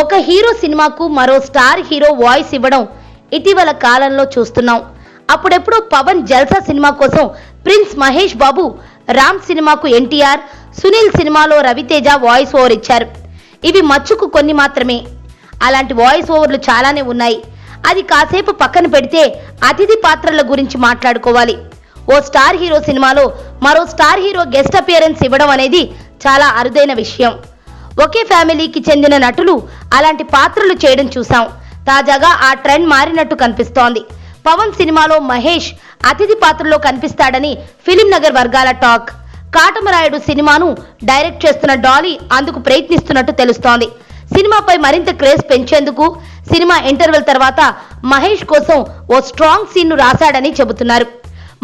ఒక హీరో సినిమాకు మరో స్టార్ హీరో వాయిస్ ఇవ్వడం ఇటీవల కాలంలో చూస్తున్నాం. అప్పుడెప్పుడు పవన్ జల్సా సినిమా కోసం ప్రిన్స్ మహేష్ బాబు, రామ్ సినిమాకు ఎన్టీఆర్, సునీల్ సినిమాలో రవితేజ వాయిస్ ఓవర్ ఇచ్చారు. ఇవి మచ్చుకు కొన్ని మాత్రమే. అలాంటి వాయిస్ ఓవర్లు చాలానే ఉన్నాయి. అది కాసేపు పక్కన పెడితే అతిథి పాత్రల గురించి మాట్లాడుకోవాలి. ఓ స్టార్ హీరో సినిమాలో మరో స్టార్ హీరో గెస్ట్ అపియరెన్స్ ఇవ్వడం అనేది చాలా అరుదైన విషయం. ఒకే ఫ్యామిలీకి చెందిన నటులు అలాంటి పాత్రలు చేయడం చూసాం. తాజాగా ఆ ట్రెండ్ మారినట్టు కనిపిస్తోంది. పవన్ సినిమాలో మహేష్ అతిథి పాత్రలో కనిపిస్తాడని ఫిలిం నగర్ వర్గాల టాక్. కాటమరాయుడు సినిమాను డైరెక్ట్ చేస్తున్న డాలీ అందుకు ప్రయత్నిస్తున్నట్టు తెలుస్తోంది. సినిమాపై మరింత క్రేజ్ పెంచేందుకు సినిమా ఇంటర్వెల్ తర్వాత మహేష్ కోసం ఓ స్ట్రాంగ్ సీన్ను రాశాడని చెబుతున్నారు.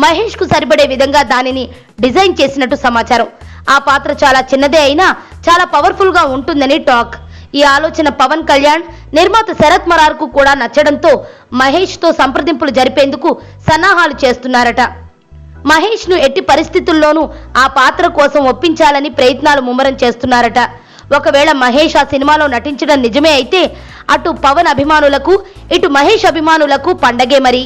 మహేష్ కు సరిపడే విధంగా దానిని డిజైన్ చేసినట్టు సమాచారం. ఆ పాత్ర చాలా చిన్నదే అయినా చాలా పవర్ఫుల్ గా ఉంటుందని టాక్. ఈ ఆలోచన పవన్ కళ్యాణ్ నిర్మాత శరత్ మరార్ కు కూడా నచ్చడంతో మహేష్ తో సంప్రదింపులు జరిపేందుకు సన్నాహాలు చేస్తున్నారట. మహేష్ ను ఎట్టి పరిస్థితుల్లోనూ ఆ పాత్ర కోసం ఒప్పించాలని ప్రయత్నాలు ముమ్మరం చేస్తున్నారట. ఒకవేళ మహేష్ ఆ సినిమాలో నటించడం నిజమే అయితే అటు పవన్ అభిమానులకు ఇటు మహేష్ అభిమానులకు పండగే మరి.